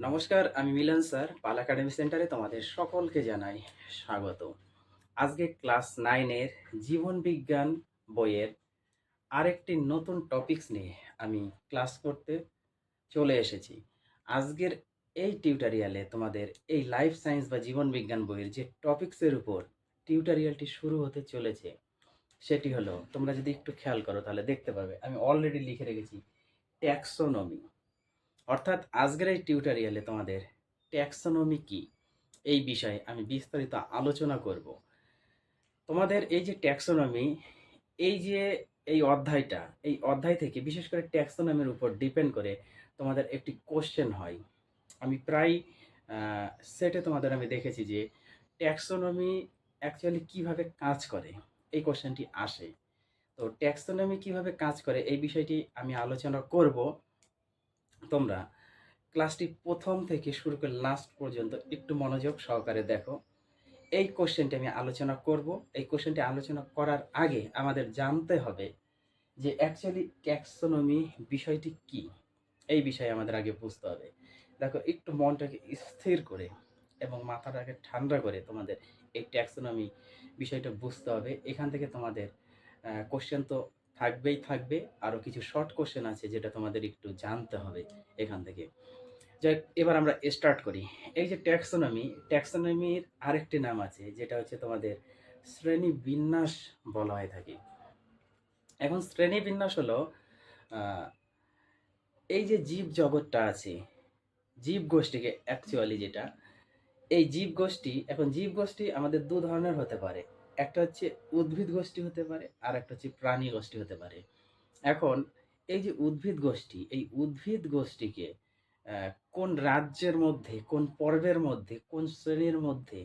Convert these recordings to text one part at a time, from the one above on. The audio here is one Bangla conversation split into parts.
নমস্কার, আমি মিলন স্যার। পাল একাডেমি সেন্টারে তোমাদের সকলকে জানাই স্বাগত। আজকে ক্লাস 9 এর জীবন বিজ্ঞান বইয়ের আরেকটি নতুন টপিকস নিয়ে আমি ক্লাস করতে চলে এসেছি। আজকের এই টিউটোরিয়ালে তোমাদের এই লাইফ সায়েন্স বা জীবন বিজ্ঞান বইয়ের যে টপিকসের উপর টিউটোরিয়ালটি শুরু হতে চলেছে সেটি হলো, তোমরা যদি একটু খেয়াল করো তাহলে দেখতে পাবে আমি অলরেডি লিখে রেখেছি ট্যাক্সোনমি। অর্থাৎ আজকের এই টিউটোরিয়ালে তোমাদের ট্যাক্সোনমি কি এই বিষয়ে আমি বিস্তারিত আলোচনা করব। তোমাদের এই যে ট্যাক্সোনমি, এই যে এই অধ্যায় থেকে বিশেষ করে ট্যাক্সোনমির উপর ডিপেন্ড করে তোমাদের একটি কোশ্চেন হয়। আমি প্রায় সেটে তোমাদের আমি দেখেছি যে ট্যাক্সোনমি অ্যাকচুয়ালি কিভাবে কাজ করে, এই কোশ্চেনটি আসে। তো ট্যাক্সোনমি কিভাবে কাজ করে এই বিষয়টি আমি আলোচনা করব। তোমরা ক্লাসটি প্রথম থেকে শুরু করে লাস্ট পর্যন্ত একটু মনোযোগ সহকারে দেখো। এই কোশ্চেনটি আমি আলোচনা করব। এই কোশ্চেনটি আলোচনা করার আগে আমাদের জানতে হবে যে অ্যাকচুয়ালি ট্যাক্সোনমি বিষয়টি কি, এই বিষয়ে আমাদের আগে বুঝতে হবে। দেখো, একটু মনটাকে স্থির করে এবং মাথাটাকে ঠান্ডা করে তোমাদের এই ট্যাক্সোনমি বিষয়টা বুঝতে হবে। এখান থেকে তোমাদের কোশ্চেন তো থাকবেই থাকবে, আরও কিছু শর্ট কোশ্চেন আছে যেটা তোমাদের একটু জানতে হবে এখান থেকে। যাই হোক, এবার আমরা স্টার্ট করি। এই যে ট্যাক্সোনমির আরেকটি নাম আছে যেটা হচ্ছে তোমাদের শ্রেণী বিন্যাস বলা হয়ে থাকে। এখন শ্রেণী বিন্যাস হলো আহ, এই যে জীব জগৎটা আছে, জীব গোষ্ঠীকে অ্যাকচুয়ালি যেটা, এই জীব গোষ্ঠী, এখন জীব গোষ্ঠী আমাদের দু ধরনের হতে পারে। একটা হচ্ছে উদ্ভিদ গোষ্ঠী হতে পারে, আর একটা হচ্ছে প্রাণী গোষ্ঠী হতে পারে। এখন এই যে উদ্ভিদ গোষ্ঠী, এই উদ্ভিদ গোষ্ঠীকে কোন রাজ্যের মধ্যে, কোন পর্বের মধ্যে, কোন শ্রেণীর মধ্যে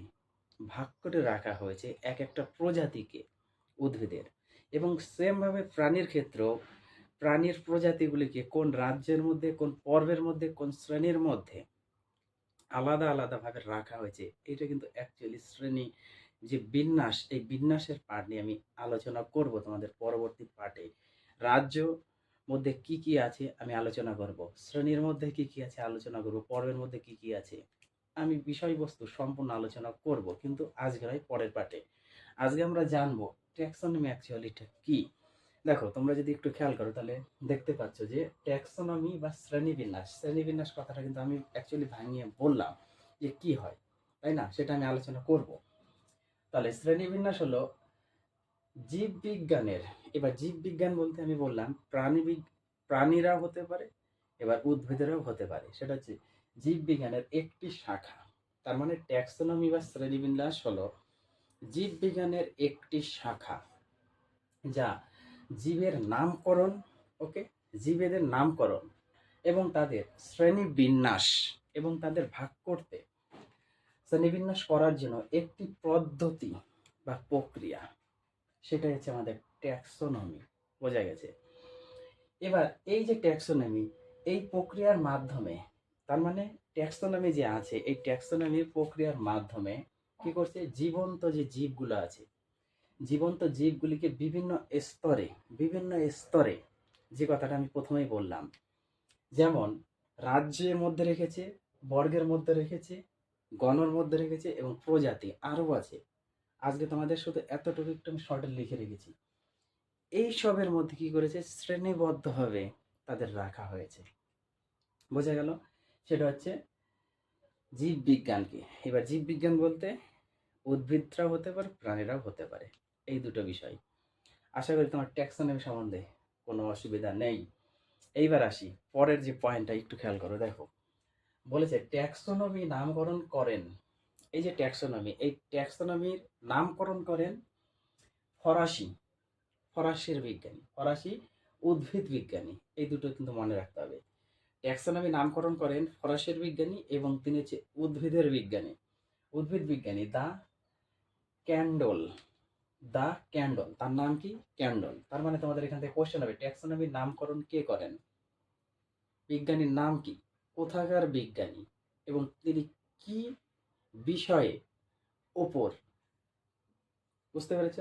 ভাগ করে রাখা হয়েছে এক একটা প্রজাতিকে, উদ্ভিদের। এবং সেমভাবে প্রাণীর ক্ষেত্রেও প্রাণীর প্রজাতিগুলিকে কোন রাজ্যের মধ্যে, কোন পর্বের মধ্যে, কোন শ্রেণীর মধ্যে আলাদা আলাদাভাবে রাখা হয়েছে। এটা কিন্তু অ্যাকচুয়ালি শ্রেণী যে বিন্যাস, এই বিন্যাসের পার্ট নিয়ে আমি আলোচনা করব তোমাদের পরবর্তী পার্টে। রাজ্য মধ্যে কি কি আছে আমি আলোচনা করব, শ্রেণীর মধ্যে কি কি আছে আলোচনা করব, পর্বের মধ্যে কি কি আছে আমি বিষয়বস্তু সম্পূর্ণ আলোচনা করব, কিন্তু আজকে নয়, পরের পার্টে। আজকে আমরা জানবো ট্যাক্সোনমি অ্যাকচুয়ালিটা কি। দেখো, তোমরা যদি একটু খেয়াল করো তাহলে দেখতে পাচ্ছ যে ট্যাক্সোনমি বা শ্রেণীবিন্যাস, শ্রেণীবিন্যাস কথাটা কিন্তু আমি অ্যাকচুয়ালি ভাঙিয়ে বললাম যে কি হয়, তাই না? সেটা আমি আলোচনা করব। তাহলে শ্রেণীবিন্যাস হলো জীববিজ্ঞানের, এবার জীববিজ্ঞান বলতে আমি বললাম প্রাণীরাও হতে পারে, এবার উদ্ভিদেরও হতে পারে। সেটা হচ্ছে জীববিজ্ঞানের একটি শাখা। তার মানে ট্যাক্সোনমি বা শ্রেণীবিন্যাস হলো জীববিজ্ঞানের একটি শাখা, যা জীবের নামকরণ, ওকে, জীবেদের নামকরণ এবং তাদের শ্রেণী বিন্যাস এবং তাদের ভাগ করতে, শ্রেণীবিন্যাস করার জন্য একটি পদ্ধতি বা প্রক্রিয়া, সেটাই হচ্ছে আমাদের ট্যাক্সোনমি। বোঝা গেছে? এবার এই যে ট্যাক্সোনমি, এই প্রক্রিয়ার মাধ্যমে, তার মানে ট্যাক্সোনমি যে আছে, এই ট্যাক্সোনমির প্রক্রিয়ার মাধ্যমে কি করছে, জীবন্ত যে জীবগুলো আছে, জীবন্ত জীবগুলিকে বিভিন্ন স্তরে যে কথাটা আমি প্রথমেই বললাম, যেমন রাজ্যের মধ্যে রেখেছে, বর্গের মধ্যে রেখেছে, গণের মধ্যে রেখেছে এবং প্রজাতি আরও আছে। আজকে তোমাদের শুধু এতটুকু একটু আমি শর্টে লিখে রেখেছি। এই সবের মধ্যে কি করেছে, শ্রেণীবদ্ধভাবে তাদের রাখা হয়েছে। বোঝা গেল? সেটা হচ্ছে জীববিজ্ঞানকে। এবার জীববিজ্ঞান বলতে উদ্ভিদরাও হতে পারে, প্রাণীরাও হতে পারে, এই দুটো বিষয়। আশা করি তোমার ট্যাক্সোনমি সম্বন্ধে কোনো অসুবিধা নেই। এইবার আসি পরের যে পয়েন্টটা, একটু খেয়াল করো। দেখো, বলেছে ট্যাক্সোনমি নামকরণ করেন। এই যে ট্যাক্সোনমি, এই ট্যাক্সোনমির নামকরণ করেন ফরাসি, ফরাসির বিজ্ঞানী, ফরাসি উদ্ভিদ বিজ্ঞানী। এই দুটো কিন্তু মনে রাখতে হবে। ট্যাক্সোনমি নামকরণ করেন ফরাসির বিজ্ঞানী এবং তিনি হচ্ছে উদ্ভিদের বিজ্ঞানী, উদ্ভিদ বিজ্ঞানী ক্যান্ডল দ্য ক্যান্ডল। তার নাম কি? ক্যান্ডল। তার মানে তোমাদের এখান থেকে কোশ্চেন হবে ট্যাক্সোনমির নামকরণ কে করেন, বিজ্ঞানীর নাম কি, কোথাকার বিজ্ঞানী এবং তিনি কি বিষয়ে ওপর। বুঝতে পেরেছ?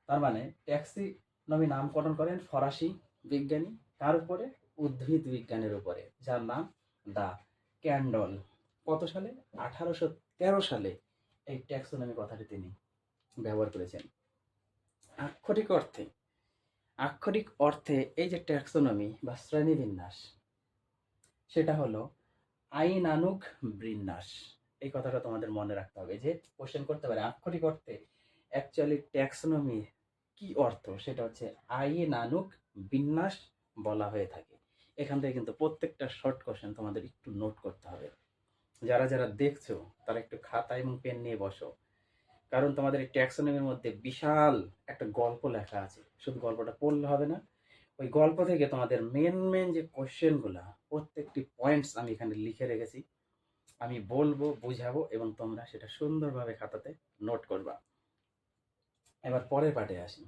তার মানে ট্যাক্সোনমি নামকরণ করেন ফরাসি বিজ্ঞানী, কার উপরে? উদ্ভিদ বিজ্ঞানের উপরে, যার নাম দা ক্যান্ডল। কত সালে? 1813 সালে এই ট্যাক্সোনমি কথাটি তিনি ব্যবহার করেছেন। আক্ষরিক অর্থে আক্ষরিক অর্থে এই যে ট্যাক্সোনমি বা শ্রেণীবিন্যাস, সেটা হলো আইনানুগ বিন্যাস। এই কথাটা তোমাদের মনে রাখতে হবে, যে কোশ্চেন করতে পারে আক্ষরিক অর্থে অ্যাকচুয়ালি ট্যাক্সোনমি কি অর্থ, সেটা হচ্ছে আইনানুগ বিন্যাস বলা হয়ে থাকে। এখান থেকে কিন্তু প্রত্যেকটা শর্ট কোশ্চেন তোমাদের একটু নোট করতে হবে। যারা যারা দেখছো তারা একটু খাতা এবং পেন নিয়ে বসো, কারণ তোমাদের এই ট্যাক্সোনমির মধ্যে বিশাল একটা গল্প লেখা আছে। শুধু গল্পটা পড়লে হবে না, ওই গল্প থেকে তোমাদের মেন মেন যে কোশ্চেনগুলা, প্রত্যেকটি পয়েন্টস আমি এখানে লিখে রেখেছি। আমি বলবো, বুঝাবো, এবং তোমরা সেটা সুন্দরভাবে খাতাতে নোট করবা। এবার পরের পার্টে আসি।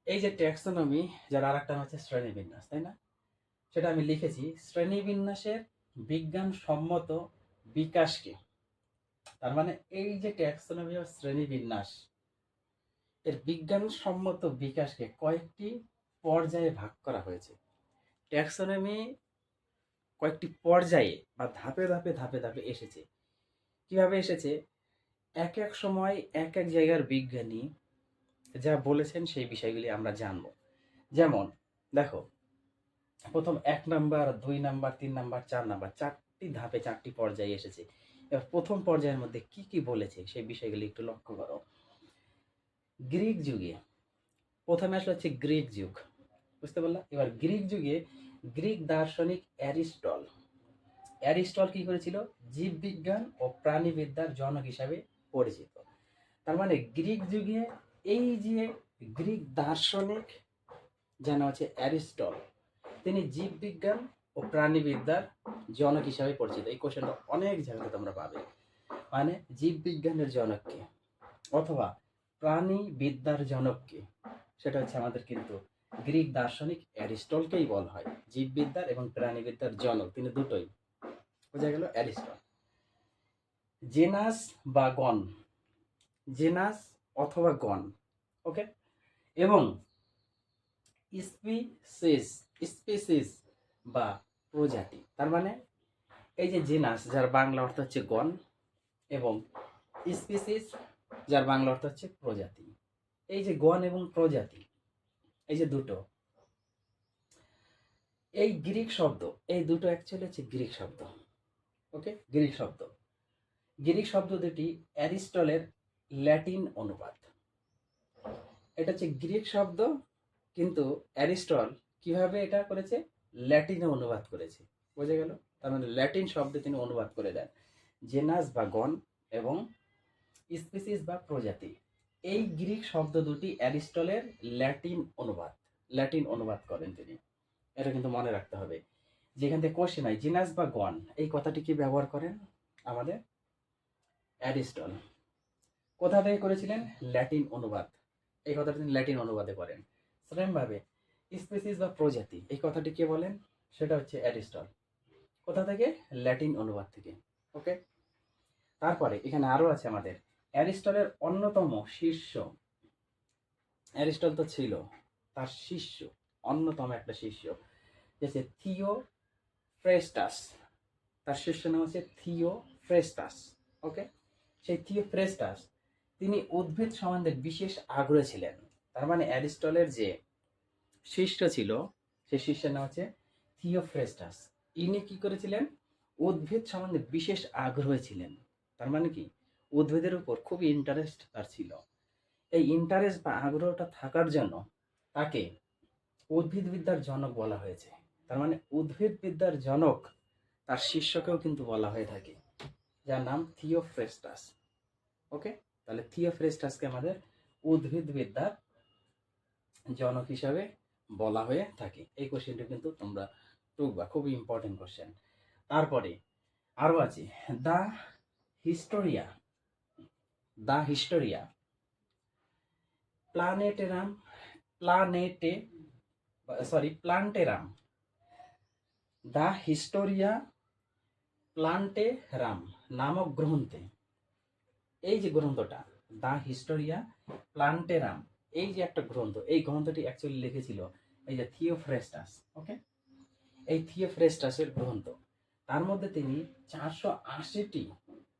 এই যে ট্যাক্সোনমি, যার আর একটা হচ্ছে শ্রেণীবিন্যাস, তাই না? সেটা আমি লিখেছি শ্রেণীবিন্যাসের বিজ্ঞানসম্মত বিকাশকে। তার মানে এই যে ট্যাক্সোনমি বা শ্রেণীবিন্যাস, এর বিজ্ঞানসম্মত বিকাশকে কয়েকটি পর্যায়ে ভাগ করা হয়েছে। ট্যাক্সোনমি কয়েকটি পর্যায়ে বা ধাপে ধাপে ধাপে ধাপে এসেছে। কিভাবে এসেছে? এক এক সময় এক এক জায়গার বিজ্ঞানী যা বলেছেন সেই বিষয়গুলি আমরা জানব। যেমন দেখো, প্রথম 1 নাম্বার, 2 নাম্বার, 3 নাম্বার, 4 নাম্বার, 4টি ধাপে 4টি পর্যায়ে এসেছে। এবার প্রথম পর্যায়ের মধ্যে কি কি বলেছে সেই বিষয়গুলি একটু লক্ষ্য করো। গ্রিক যুগে প্রথমে আসলে হচ্ছে গ্রিক যুগ, বুঝতে পারলা? এবার গ্রিক যুগে গ্রিক দার্শনিক অ্যারিস্টল কি করেছিল? জীববিজ্ঞান ও প্রাণীবিদ্যার জনক হিসাবে পরিচিত। তার মানে গ্রিক যুগে এই যে গ্রিক দার্শনিক যার নাম হচ্ছে অ্যারিস্টল, তিনি জীববিজ্ঞান ও প্রাণীবিদ্যার জনক হিসাবে পরিচিত। এই কোশ্চেনটা অনেক জায়গাতে তোমরা পাবে। মানে জীববিজ্ঞানের জনককে অথবা প্রাণীবিদ্যার জনককে, সেটা হচ্ছে আমাদের কিন্তু গ্রিক দার্শনিক অ্যারিস্টলকেই বলা হয় জীববিদ্যার এবং প্রাণীবিদ্যার জনক। তিনি দুটোই, বোঝা গেল? অ্যারিস্টল। জেনাস বা গণ, জেনাস অথবা গণ, ওকে, এবং স্পিসিস, স্পিসিস বা প্রজাতি। তার মানে এই যে জেনাস, যার বাংলা অর্থ হচ্ছে গণ, এবং স্পিসিস, যার বাংলা অর্থ হচ্ছে প্রজাতি। এই যে গণ এবং প্রজাতি, এই যে দুটো, এই গ্রিক শব্দ, এই দুটো অ্যাকচুয়ালি হচ্ছে গ্রিক শব্দ, ওকে, গ্রিক শব্দ। গ্রিক শব্দ দুটি অ্যারিস্টলের ল্যাটিন অনুবাদ। এটা হচ্ছে গ্রিক শব্দ, কিন্তু অ্যারিস্টল কিভাবে এটা করেছে? ল্যাটিনে অনুবাদ করেছে, বোঝা গেল? তার মানে ল্যাটিন শব্দে তিনি অনুবাদ করে দেন জেনাস বা গণ এবং স্পিসিস বা প্রজাতি। এই গ্রিক শব্দ দুটি অ্যারিস্টলের ল্যাটিন অনুবাদ করেন তিনি। এটা কিন্তু মনে রাখতে হবে। যেখান থেকে কোশ্চেন হয় জিনাস বা গণ, এই কথাটি কি ব্যবহার করেন আমাদের অ্যারিস্টল। কোথা থেকে করেছিলেন? ল্যাটিন অনুবাদ। এই কথাটি তিনি ল্যাটিন অনুবাদে করেন। সেমভাবে স্পিসিস বা প্রজাতি, এই কথাটি কে বলেন? সেটা হচ্ছে অ্যারিস্টল। কোথা থেকে? ল্যাটিন অনুবাদ থেকে, ওকে। তারপরে এখানে আরো আছে আমাদের অ্যারিস্টলের অন্যতম শিষ্য। অ্যারিস্টল তো ছিল, তার শিষ্য, অন্যতম একটা শিষ্য যে থিওফ্রেস্টাস। তার শিষ্য নাম হচ্ছে থিওফ্রেস্টাস, ওকে। সেই থিওফ্রেস্টাস তিনি উদ্ভিদ সম্বন্ধে বিশেষ আগ্রহী ছিলেন। তার মানে অ্যারিস্টলের যে শিষ্য ছিল, সেই শিষ্যের নাম হচ্ছে থিওফ্রেস্টাস। ইনি কি করেছিলেন? উদ্ভিদ সম্বন্ধে বিশেষ আগ্রহী ছিলেন। তার মানে কি? উদ্ভিদের উপর খুবই ইন্টারেস্ট তার ছিল। এই ইন্টারেস্ট বা আগ্রহটা থাকার জন্য তাকে উদ্ভিদবিদ্যার জনক বলা হয়েছে। তার মানে উদ্ভিদবিদ্যার জনক তার শিষ্যকেও কিন্তু বলা হয়ে থাকে, যার নাম থিওফ্রেস্টাস, ওকে। তাহলে থিওফ্রেস্টাসকে আমাদের উদ্ভিদবিদ্যার জনক হিসাবে বলা হয়ে থাকে। এই কোশ্চেনটা কিন্তু তোমরা টুকবা, খুবই ইম্পর্টেন্ট কোশ্চেন। তারপরে আরো আছে the Historia, the Historia Planetarum, Plantarum, the Historia Plantarum নামক গ্রন্থে, এই যে গ্রন্থটা দ্য হিস্টোরিয়া প্লান্টেরাম, এই যে একটা গ্রন্থ, এই গ্রন্থটি অ্যাকচুয়ালি লিখেছিল এই যে থিওফ্রেস্টাস, ওকে। এই থিওফ্রেস্টাসের গ্রন্থ, তার মধ্যে তিনি 480টি,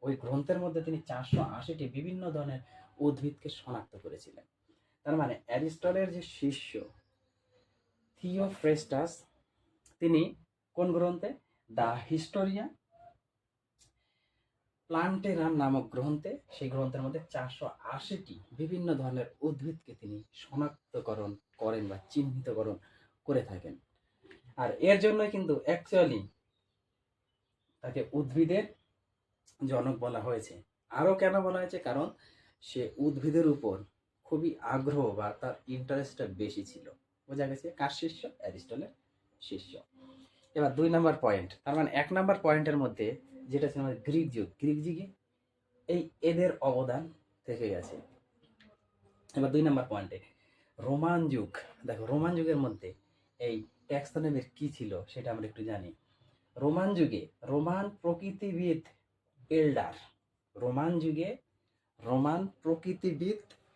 ওই গ্রন্থের মধ্যে তিনি 480টি বিভিন্ন ধরনের উদ্ভিদকে শনাক্ত করেছিলেন। তার মানে অ্যারিস্টটলের যে শিষ্য থিওফ্রেস্টাস, তিনি কোন গ্রন্থে, দ্য হিস্টোরিয়া প্লান্টেরাম নামক গ্রন্থে, সেই গ্রন্থের মধ্যে 480টি বিভিন্ন ধরনের উদ্ভিদকে তিনি শনাক্তকরণ করেন বা চিহ্নিতকরণ করে থাকেন। আর এর জন্য কিন্তু অ্যাকচুয়ালি তাকে উদ্ভিদের জনক বলা হয়েছে। আরও কেন বলা হয়েছে, কারণ সে উদ্ভিদের উপর খুবই আগ্রহ বা তার ইন্টারেস্টটা বেশি ছিল। বোঝা গেছে কার শিষ্য? অ্যারিস্টটলের শিষ্য। এবার 2 নম্বর পয়েন্ট, তার মানে 1 নম্বর পয়েন্টের মধ্যে যেটা ছিল আমাদের গ্রিক যুগ, গ্রিক যুগে এদের অবদান থেকে গেছে। এবার 2 নম্বর পয়েন্টে রোমান যুগ। দেখো রোমান যুগের মধ্যে এই ট্যাক্সোনমির কি ছিল সেটা আমরা একটু জানি। রোমান যুগে রোমান প্রকৃতিবিদ এল্ডার, রোমান যুগে রোমান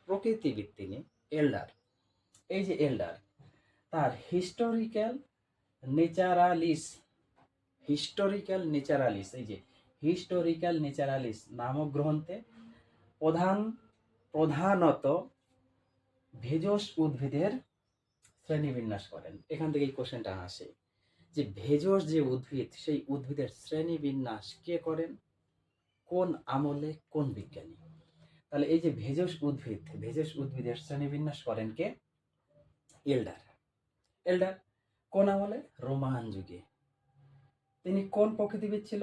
প্রকৃতিবিদ তিনি এল্ডার। এই যে এল্ডার, তার হিস্টোরিক্যাল নেচারালিস, এই যে হিস্টোরিক্যাল নেচারালিস নামক গ্রন্থে প্রধানত ভেষজ উদ্ভিদের শ্রেণীবিন্যাস করেন। এখান থেকে এই কোশ্চেনটা আসে যে ভেষজ যে উদ্ভিদ, সেই উদ্ভিদের শ্রেণীবিন্যাস কে করেন, কোন আমলে, কোন বিজ্ঞানী? তাহলে এই যে ভেষজ উদ্ভিদের শ্রেণীবিন্যাস করেন কে? এল্ডার। কোন আমলে? রোমান যুগে। তিনি কোন প্রকৃতিবিদ ছিল?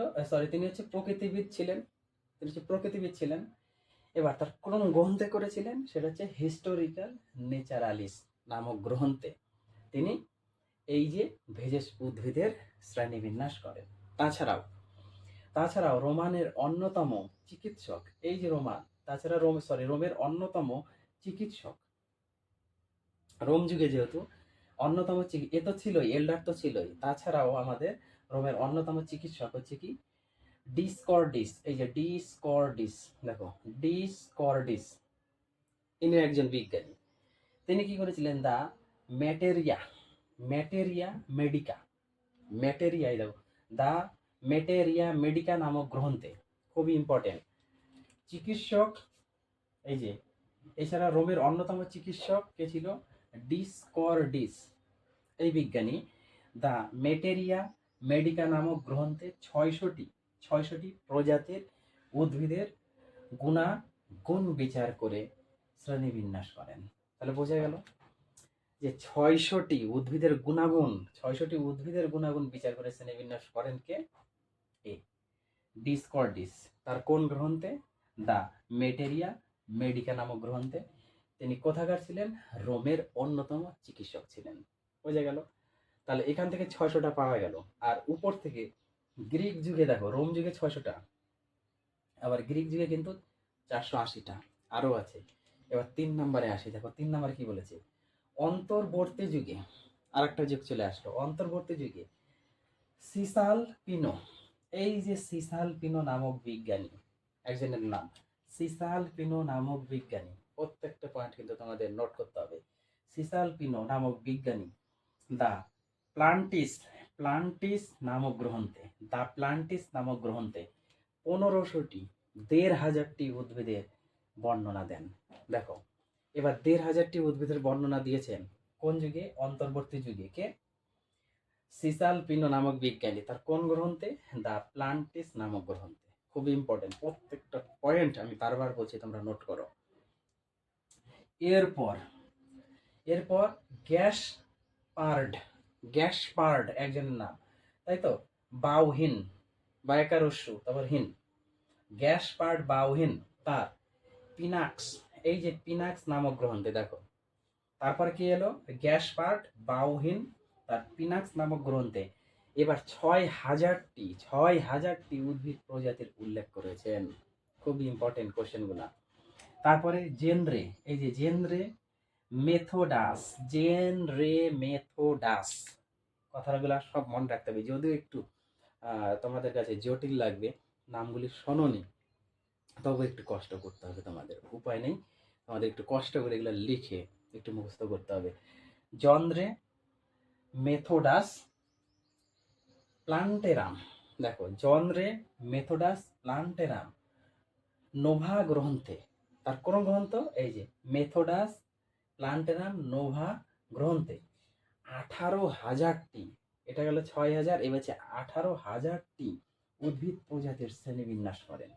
তিনি হচ্ছে প্রকৃতিবিদ ছিলেন। এবার তার কোন গ্রন্থে করেছিলেন? সেটা হচ্ছে হিস্টোরিক্যাল নেচারালিস নামক গ্রন্থে তিনি এই যে ভেষজ উদ্ভিদের শ্রেণীবিন্যাস করেন। তাছাড়াও রোমানের অন্যতম চিকিৎসক, এই যে রোমের অন্যতম চিকিৎসক, রোম যুগে যেহেতু অন্যতম এ তো ছিলই, এল্ডার তো ছিলই, তাছাড়াও আমাদের রোমের অন্যতম চিকিৎসক হচ্ছে কি? ডিসকর্ডিস। এই যে দেখো ডিসকর্ডিস, ইনি একজন বিজ্ঞানী। তিনি কি করেছিলেন? দা ম্যাটেরিয়া মেডিকা, দা ম্যাটেরিয়া মেডিকা নামক গ্রন্থে, খুবই ইম্পর্টেন্ট চিকিৎসক। এই যে এছাড়া রোমের অন্যতম চিকিৎসক কে ছিল? ডিসকর্ডিস। এই বিজ্ঞানী দা ম্যাটেরিয়া মেডিকা নামক গ্রন্থে 600টি প্রজাতির উদ্ভিদের গুণ বিচার করে শ্রেণীবিন্যাস করেন। তাহলে বোঝা গেল যে 600টি উদ্ভিদের গুণাগুণ বিচার করে শ্রেণীবিন্যাস করেন কে? ডিসকর্ডিস। তার কোন গ্রন্থে? দা ম্যাটেরিয়া মেডিকা নামক গ্রন্থে। তিনি কোথাকার ছিলেন? রোমের অন্যতম চিকিৎসক ছিলেন। বোঝা গেল? তাহলে এখান থেকে 600টা পাওয়া গেল। আর উপর থেকে গ্রিক যুগে দেখো, রোম যুগে 600টা, আবার গ্রিক যুগে কিন্তু 480টা আরও আছে। এবার 3 নম্বরে আসি। দেখো 3 নম্বরে কি বলেছে? অন্তর্বর্তী যুগে আরেকটা যুগ চলে আসলো। অন্তর্বর্তী যুগে সিসাল পিনো, এই যে সিসাল পিনো নামক বিজ্ঞানী, একজনের নাম সিসাল পিনো নামক বিজ্ঞানী, প্রত্যেকটা পয়েন্ট কিন্তু তোমাদের নোট করতে হবে। সিসাল পিনো নামক বিজ্ঞানী দা প্লান্টিস নামক গ্রন্থে 1500টি উদ্ভিদের বর্ণনা দেন। দেখো এবার 1500টি উদ্ভিদের বর্ণনা দিয়েছেন কোন যুগে? অন্তর্বর্তী যুগে। কে? সিসাল পিনো নামক বিজ্ঞানী। তার কোন গ্রন্থে? দা প্লান্টিস নামক গ্রন্থে। খুবই ইম্পর্টেন্ট, প্রত্যেকটা পয়েন্ট আমি বারবার বলছি, তোমরা নোট করো। এরপর গ্যাসপার্ড একজনের নাম, তাই তো? বাউহিন, বায়কারস্যু, তারপর হিন, গ্যাসপার্ড বাউহিন তার পিনাক্স, এই যে পিনাক্স নামক গ্রন্থে। দেখো তারপর কি এলো? গ্যাসপার্ড বাউহিন তার পিনাক্স নামক গ্রন্থে এবার 6000টি উদ্ভিদ প্রজাতির উল্লেখ করেছেন। খুবই ইম্পর্টেন্ট কোশ্চেনগুলা। তারপরে জেনরে, এই যে জেনরে মেথোডাস, কথাগুলো সব মনে রাখতে হবে, যদিও একটু তোমাদের কাছে জটিল লাগবে, নামগুলি শোনোনি, তবে একটু কষ্ট করতে হবে তোমাদের, উপায় নেই, তোমাদের একটু কষ্ট করে এগুলো লিখে একটু মুখস্থ করতে হবে। জনরে মেথোডাস প্লান্টেরাম, দেখো, জনরে মেথোডাস প্লান্টেরাম নোভা গ্রন্থে, তার কোন গ্রন্থ? এই যে মেথোডাস প্লান্টেরাম নোভা গ্রন্থে 18,000টি, এটা গেল 6,000, এ হচ্ছে 18,000টি উদ্ভিদ প্রজাতির শ্রেণীবিন্যাস করেন।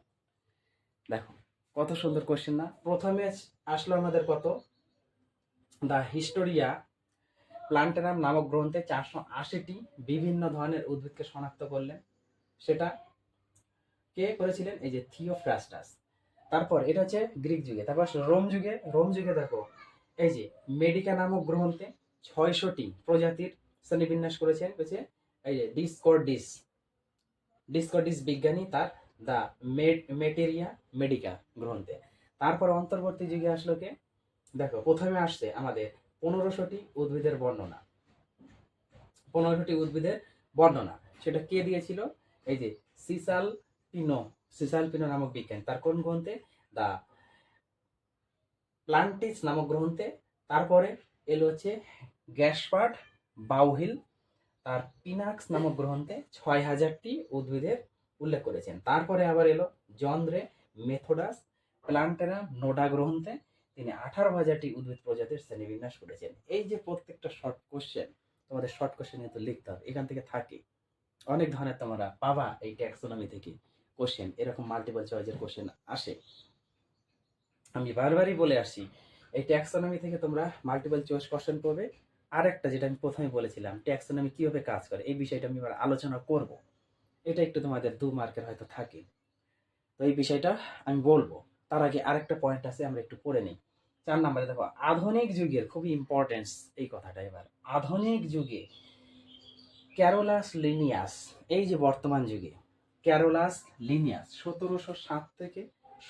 দেখো কত সুন্দর কোশ্চেন না? প্রথমে আসলো আমাদের কত, দ্য হিস্টোরিয়া প্লান্টেরাম নামক গ্রন্থে 480টি বিভিন্ন ধরনের উদ্ভিদকে শনাক্ত করলেন। সেটা কে করেছিলেন? এই যে থিওফ্রাস্টাস। তারপর এটা হচ্ছে গ্রিক যুগে। তারপর রোম যুগে দেখো, এই যে মেডিকা নামক গ্রন্থে 600টি প্রজাতির শ্রেণীবিন্যাস করেছেন হচ্ছে এই যে ডিসকর্ডিস বিজ্ঞানী তার দ্য মেটেরিয়া মেডিকা গ্রন্থে। তারপর অন্তর্বর্তী যুগে আসলো কে? দেখো প্রথমে আসছে আমাদের 1500টি উদ্ভিদের বর্ণনা, 15টি উদ্ভিদের বর্ণনা। সেটা কে দিয়েছিল? এই যে সিসাল পিনো নামক বিজ্ঞানী, তার কোন গ্রন্থে? দা প্লান্টিস নামক গ্রন্থে। তারপরে এলো হচ্ছে গ্যাসপার্ট বাউহিল, তার পিনাক্স নামক গ্রন্থে 6,000টি উদ্ভিদের উল্লেখ করেছেন। তারপরে আবার এলো জন্দ্রে মেথোডাস প্লান্টেরাম নোডা গ্রন্থে, তিনি 18,000টি উদ্ভিদ প্রজাতির শ্রেণীবিন্যাস করেছেন। এই যে প্রত্যেকটা শর্ট কোশ্চেন, তোমাদের শর্ট কোশ্চেন কিন্তু লিখতে হবে, এখান থেকে থাকে অনেক ধরনের তোমরা পাবা এই ট্যাক্সোনমি থেকে কোশ্চেন, এরকম মাল্টিপল চয়েসের কোশ্চেন আসে। আমি বারবারই বলে আসছি, এই ট্যাক্সোনমি থেকে তোমরা মাল্টিপল চয়েস কোশ্চেন পাবে। আর একটা যেটা আমি প্রথমে বলেছিলাম, ট্যাক্সোনমি কিভাবে কাজ করে, এই বিষয়টা আমি এবার আলোচনা করব। এটা একটু তোমাদের 2 মার্কের হয়তো থাকে, তো এই বিষয়টা আমি বলবো। তার আগে আরেকটা পয়েন্ট আছে, আমরা একটু পড়ে নিই। 4 নম্বরে দেখো, আধুনিক যুগের, খুবই ইম্পর্টেন্স এই কথাটা এবার, আধুনিক যুগে ক্যারোলাস লিনিয়াস, এই যে বর্তমান যুগে ক্যারোলাস লিনিয়াস 1707 থেকে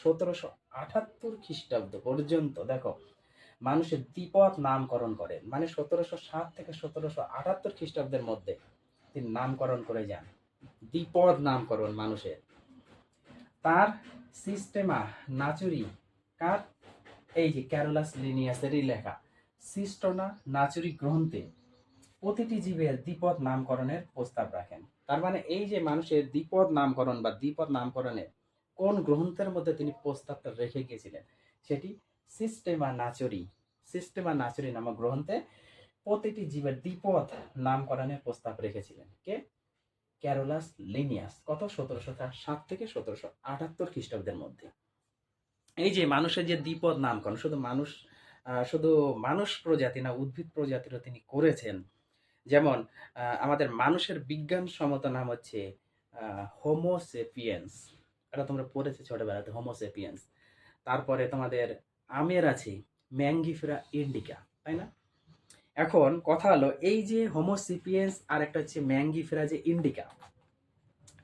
1778 খ্রিস্টাব্দ পর্যন্ত দেখো মানুষের দ্বিপদ নামকরণ করেন। মানে 1707 থেকে 1778 খ্রিস্টাব্দের মধ্যে তিনি নামকরণ করে যান, দ্বিপদ নামকরণ মানুষের। তার সিস্টেমা নাচুরি, কার? এই যে ক্যারোলাস লিনিয়াসেরই লেখা সিস্টোনা নাচুরি গ্রন্থে প্রতিটি জীবের দ্বিপদ নামকরণের প্রস্তাব রাখেন। তার মানে এই যে মানুষের দ্বিপদ নামকরণ বা দ্বিপদ নামকরণের কোন গ্রন্থের মধ্যে তিনি প্রস্তাবটা রেখে গিয়েছিলেন, সেটি সিস্টেমা নাচুরি নামক গ্রন্থে প্রতিটি জীবের দ্বিপদ নামকরণের প্রস্তাব রেখেছিলেন। কে? Carolus Linnaeus. কত? 1707 থেকে 1778 খ্রিস্টাব্দের মধ্যে। এই যে মানুষের যে দ্বিপদ নামকরণ, শুধু মানুষ প্রজাতি না, উদ্ভিদ প্রজাতিরও তিনি করেছেন। যেমন আমাদের মানুষের বিজ্ঞানসম্মত নাম হচ্ছে হোমোসেপিয়েন্স, এটা তোমরা পড়েছো ছোটবেলাতে, হোমোসেপিয়েন্স। তারপরে তোমাদের আমের আছে ম্যাঙ্গিফেরা ইন্ডিকা, তাই না? এখন কথা হলো, এই যে হোমোসেপিয়েন্স আর একটা হচ্ছে ম্যাঙ্গিফেরা যে ইন্ডিকা,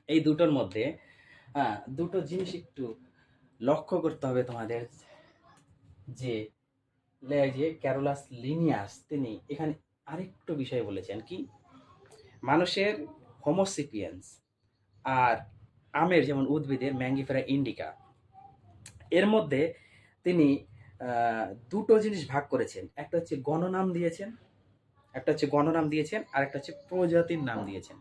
এই দুটোর মধ্যে দুটো জিনিস একটু লক্ষ্য করতে হবে তোমাদের। যে যে ক্যারোলাস লিনিয়াস তিনি এখানে আরেকটু বিষয় বলেছেন কি, মানুষের হোমোসেপিয়েন্স আর আমের যেমন উদ্ভিদের ম্যাঙ্গিফেরা ইন্ডিকা, এর মধ্যে তিনি দুটো জিনিস ভাগ করেছেন। একটা হচ্ছে গণনাম দিয়েছেন, আর একটা হচ্ছে প্রজাতির নাম দিয়েছেন।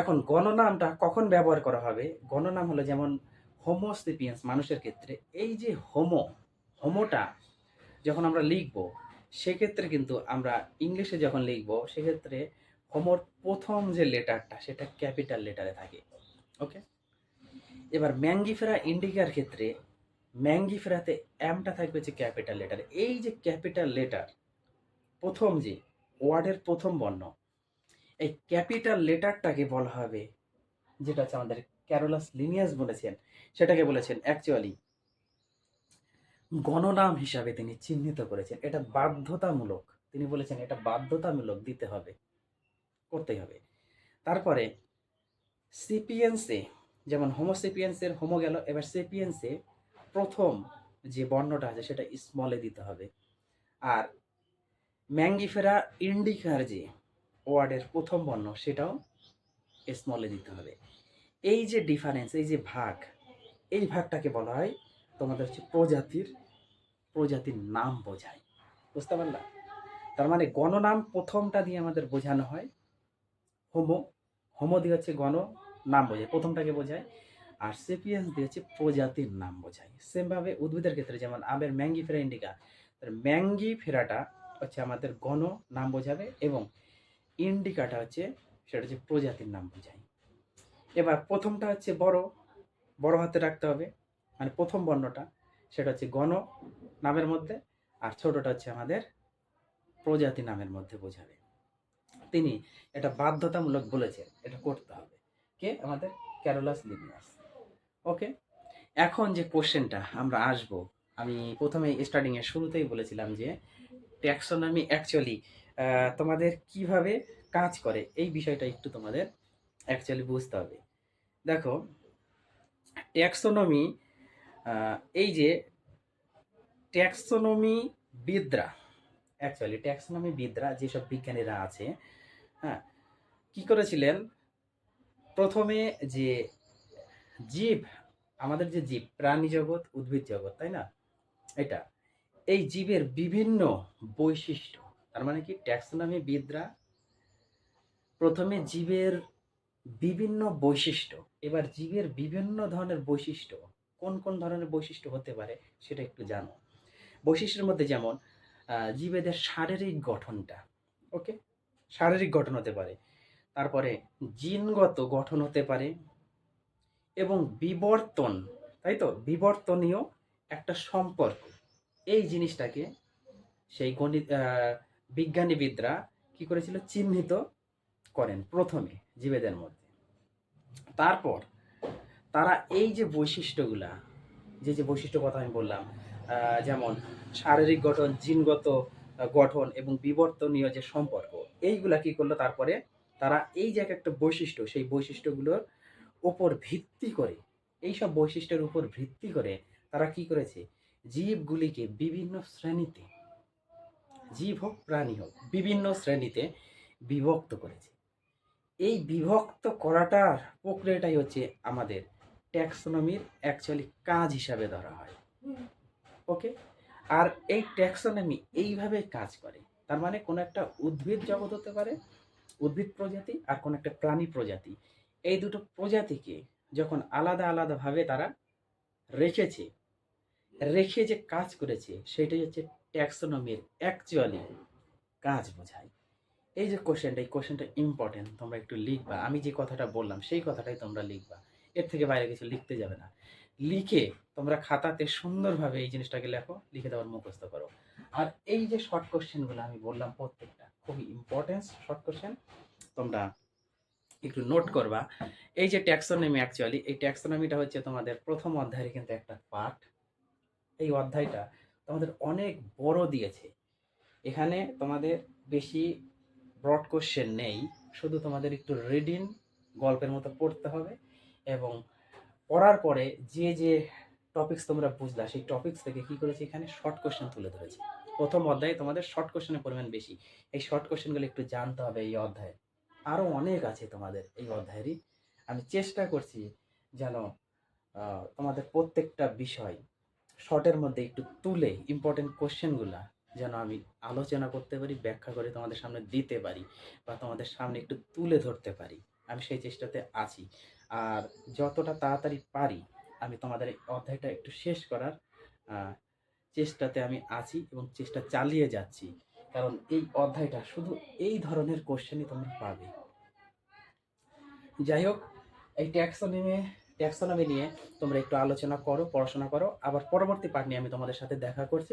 এখন গণনামটা কখন ব্যবহার করা হবে? গণনাম হলো যেমন হোমোসেপিয়েন্স মানুষের ক্ষেত্রে, এই যে হোমোটা যখন আমরা লিখব, সেক্ষেত্রে কিন্তু আমরা ইংলিশে যখন লিখব, সেক্ষেত্রে হোমোর প্রথম যে লেটারটা সেটা ক্যাপিটাল লেটারে থাকে। ওকে, এবার ম্যাঙ্গিফেরা ইন্ডিকার ক্ষেত্রে ম্যাঙ্গিফেরাতে এমটা থাকবে যে ক্যাপিটাল লেটারে। এই যে ক্যাপিটাল লেটার, প্রথম যে ওয়ার্ডের প্রথম বর্ণ, এই ক্যাপিটাল লেটারটাকে বলা হবে, যেটা হচ্ছে আমাদের ক্যারোলাস লিনিয়াস বলেছেন, সেটাকে বলেছেন অ্যাকচুয়ালি গণনাম হিসাবে তিনি চিহ্নিত করেছেন। এটা বাধ্যতামূলক, তিনি বলেছেন এটা বাধ্যতামূলক দিতে হবে, করতেই হবে। তারপরে সিপিয়েন্সে, যেমন হোমোসেপিয়েন্সের হোমো গেল, এবার সেপিয়েন্সে প্রথম যে বর্ণটা আছে সেটা স্মলে দিতে হবে। আর ম্যাঙ্গিফেরা ইন্ডিকার যে ওয়ার্ডের প্রথম বর্ণ সেটাও স্মলে দিতে হবে। এই যে ডিফারেন্স, এই যে ভাগ, এই ভাগটাকে বলা হয় তোমাদের হচ্ছে প্রজাতির নাম বোঝায়। বুঝতে পারলাম? তার মানে গণনাম প্রথমটা দিয়ে আমাদের বোঝানো হয় হোমো, হোমো দিয়ে হচ্ছে গণ, নাম বোঝায়, প্রথমটাকে বোঝায়। আর সেপিয়েন্স দিয়ে হচ্ছে প্রজাতির নাম বোঝায়। সেমভাবে উদ্ভিদের ক্ষেত্রে যেমন আমের ম্যাঙ্গিফেরা ইন্ডিকা, ম্যাঙ্গিফেরাটা হচ্ছে আমাদের গণ, নাম বোঝাবে, এবং ইন্ডিকাটা হচ্ছে সেটা হচ্ছে প্রজাতির নাম বোঝায়। এবার প্রথমটা হচ্ছে বড়, বড় হাতে রাখতে হবে, মানে প্রথম বর্ণটা সেটা হচ্ছে গণ নামের মধ্যে, আর ছোটটা হচ্ছে আমাদের প্রজাতি নামের মধ্যে বোঝাবে। তিনি এটা বাধ্যতামূলক বলেছেন, এটা করতে হবে। কে? আমাদের ক্যারোলাস লিনিয়াস। ওকে, এখন যে কোশ্চেনটা আমরা আসব, আমি প্রথমে স্টার্টিং এর শুরুতেই বলেছিলাম যে ট্যাক্সোনমি অ্যাকচুয়ালি তোমাদের কিভাবে কাজ করে এই বিষয়টা একটু তোমাদের অ্যাকচুয়ালি বুঝতে হবে। দেখো, ট্যাক্সোনমি, এই যে ট্যাক্সোনমি বিদরা, অ্যাকচুয়ালি ট্যাক্সোনমি বিদরা যেসব বিজ্ঞানীরা আছে, হ্যাঁ, কি করেছিলেন, প্রথমে যে জীব, আমাদের যে জীব, প্রাণী জগৎ, উদ্ভিদ জগৎ, তাই না, এটা, এই জীবের বিভিন্ন বৈশিষ্ট্য, তার মানে কি ট্যাক্সোনমি বিদরা প্রথমে জীবের বিভিন্ন বৈশিষ্ট্য, এবার জীবের বিভিন্ন ধরনের বৈশিষ্ট্য, কোন কোন ধরনের বৈশিষ্ট্য হতে পারে সেটা একটু জানো। বৈশিষ্ট্যের মধ্যে যেমন জীবেদের শারীরিক গঠনটা, ওকে, শারীরিক গঠন হতে পারে, তারপরে জিনগত গঠন হতে পারে, এবং বিবর্তন, তাই তো, বিবর্তনীয় একটা সম্পর্ক, এই জিনিসটাকে সেই গণিত বিজ্ঞানীবিদরা কি করেছিল, চিহ্নিত করেন প্রথমে জীবেদের মধ্যে। তারপর তারা এই যে বৈশিষ্ট্যগুলা, যে যে বৈশিষ্ট্য কথা আমি বললাম, যেমন শারীরিক গঠন, জিনগত গঠন এবং বিবর্তনীয় যে সম্পর্ক, এইগুলা কি করলো, তারপরে তারা এই যে একটা বৈশিষ্ট্য, সেই বৈশিষ্ট্যগুলোর উপর ভিত্তি করে, এইসব বৈশিষ্ট্যের উপর ভিত্তি করে তারা কি করেছে, জীবগুলিকে বিভিন্ন শ্রেণীতে, জীব হোক প্রাণী হোক, বিভিন্ন শ্রেণীতে বিভক্ত করেছে। এই বিভক্ত করাটার প্রক্রিয়াটাই হচ্ছে আমাদের ট্যাক্সোনমির অ্যাকচুয়ালি কাজ হিসাবে ধরা হয়। ওকে, আর এই ট্যাক্সোনমি এইভাবে কাজ করে, তার মানে কোনো একটা উদ্ভিদ জগৎ হতে পারে, উদ্ভিদ প্রজাতি, আর কোনো একটা প্রাণী প্রজাতি, এই দুটো প্রজাতিকে যখন আলাদা আলাদাভাবে তারা রেখেছে, রেখে যে কাজ করেছে, সেটাই হচ্ছে ট্যাক্সোনমির অ্যাকচুয়ালি কাজ বোঝায়। এই যে কোশ্চেনটা, এই কোশ্চেনটা ইম্পর্টেন্ট, তোমরা একটু লিখবা, আমি যে কথাটা বললাম সেই কথাটাই তোমরা লিখবা, এর থেকে বাইরে কিছু লিখতে যাবে না। লিখে তোমরা খাতাতে সুন্দরভাবে এই জিনিসটাকে লেখো, লিখে দেওয়ার মুখস্থ করো। আর এই যে শর্ট কোশ্চেনগুলো আমি বললাম, প্রত্যেকটা খুবই ইম্পর্টেন্ট শর্ট কোশ্চেন, তোমরা একটু নোট করবা। এই যে ট্যাক্সোনমি, অ্যাকচুয়ালি এই ট্যাক্সোনমিটা হচ্ছে তোমাদের প্রথম অধ্যায়ের কিন্তু একটা পার্ট। এই অধ্যায়টা তোমাদের অনেক বড় দিয়েছে, এখানে তোমাদের বেশি ব্রড কোশ্চেন নেই, শুধু তোমাদের একটু রিডিং গল্পের মতো পড়তে হবে, এবং পড়ার পরে যে যে টপিকস তোমরা বুঝলা, সেই টপিকস থেকে কি করেছি, এখানে শর্ট কোশ্চেন তুলে ধরেছি। প্রথম অধ্যায়ে তোমাদের শর্ট কোশ্চেনের পরিমাণ বেশি, এই শর্ট কোশ্চেনগুলো একটু জানতে হবে এই অধ্যায়ে। আরও অনেক আছে তোমাদের এই অধ্যায়েরই, আমি চেষ্টা করছি যেন তোমাদের প্রত্যেকটা বিষয় শর্টের মধ্যে একটু তুলে ইম্পর্টেন্ট কোশ্চেনগুলা যেন আমি আলোচনা করতে পারি, ব্যাখ্যা করে তোমাদের সামনে দিতে পারি, বা তোমাদের সামনে একটু তুলে ধরতে পারি, আমি সেই চেষ্টাতে আছি। আর যতটা তাড়াতাড়ি পারি আমি তোমাদের এই অধ্যায়টা একটু শেষ করার চেষ্টাতে আমি আছি, এবং চেষ্টা চালিয়ে যাচ্ছি, কারণ এই অধ্যায়টা শুধু এই ধরনের কোশ্চেনই তোমরা পাবে। যাই হোক, এই ট্যাক্সোনমি নিয়ে তোমরা একটু আলোচনা করো, পড়াশোনা করো, আবার পরবর্তী পার্ট নিয়ে আমি তোমাদের সাথে দেখা করছি।